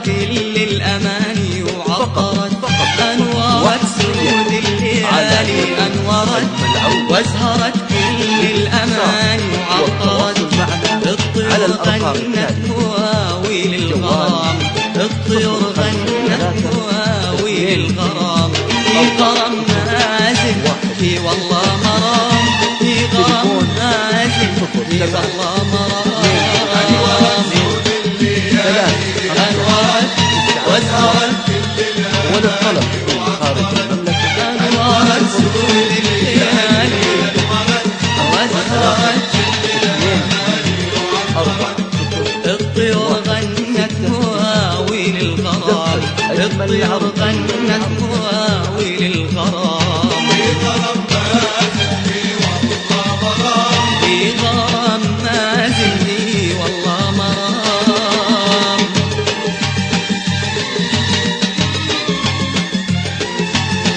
كل الأماني وعطرت أنوارت سود الليالي، أنورت وازهرت كل الأماني وعطرت الطيور غنت مواويل الغرام، الطيور غنت مواويل الغرام، في غرام نازل في والله مرام، في غرام نازل في والله مرام. أنوارت وازهرت وللطلب من خارج المملكة، أنوارت سود الليالي وازهرت الطيور غنت مواويل الغرام، الطيور غنت مواويل الغرام، في غرام نازل لي والله مرام.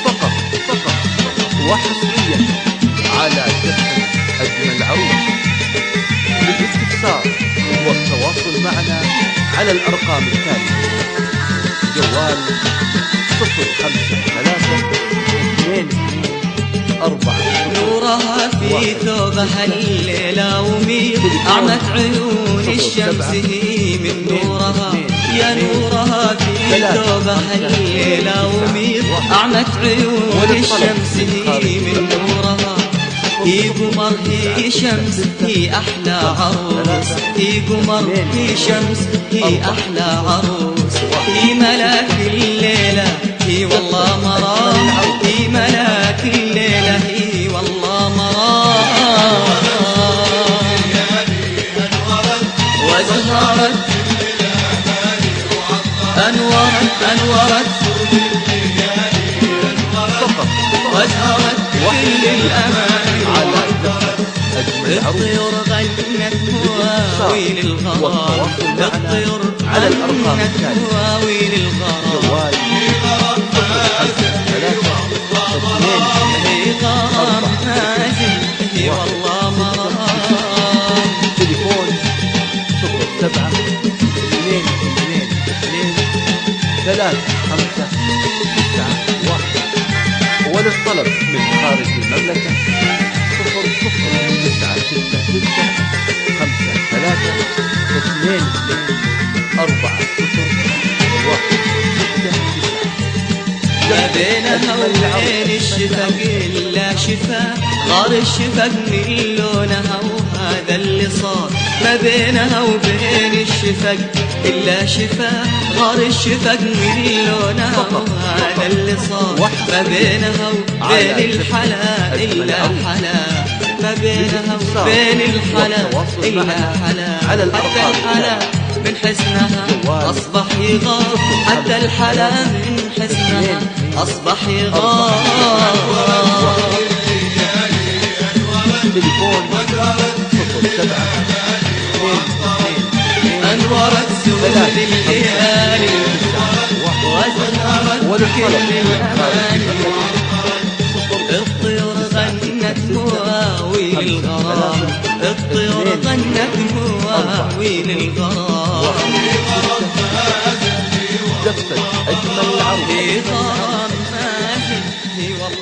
فقط وحصريا على جسد أجمل عروس. للاستفسار والتواصل معنا على الأرقام التالية: جوال 053 نورها في ثوبها الليلة وميض، أعمت عيون الشمس هي من نورها، يا نورها في ثوبها الليلة وميض، أعمت عيون الشمس هي من نورها، هي قمر هي شمس هي أحلى عروس، هي قمر هي شمس هي أحلى عروس، هي ملاك الليلة هي والله مرام، هي ملاك الليلة هي والله مرام. وازهرت أنورت وازهرت كل الأمان على أجمل عروس. الطيور غنت مواويل الغرام، الطيور على الأرقام غنت مواويل الغرام، جوال 053 هي غرام نازل هي والله مرام. تليفون 0722235591. وللطلب من خارج المملكة 009623224016. ما بينها وبين الشفق إلا شفاء، غار الشفق من لونها وهذا اللي صار، ما بينها وبين الشفق إلا شفاء، غار الشفق من لونها وهذا اللي صار، ما بينها وبين الحلا إلا حلا، ما بينها وبين الحلا إلا حلا، حتى الحلا من حسنها أصبح يغار، حتى الحلا من حسنها أصبح يغار. تليفون 0722 أنورت سود الليالي وازهرت كل الأماني، الطيور غنت مواويل الغرام، الطيور غنت مواويل الغرام، دفتر أجمل عروس. في غرام ماشي في والله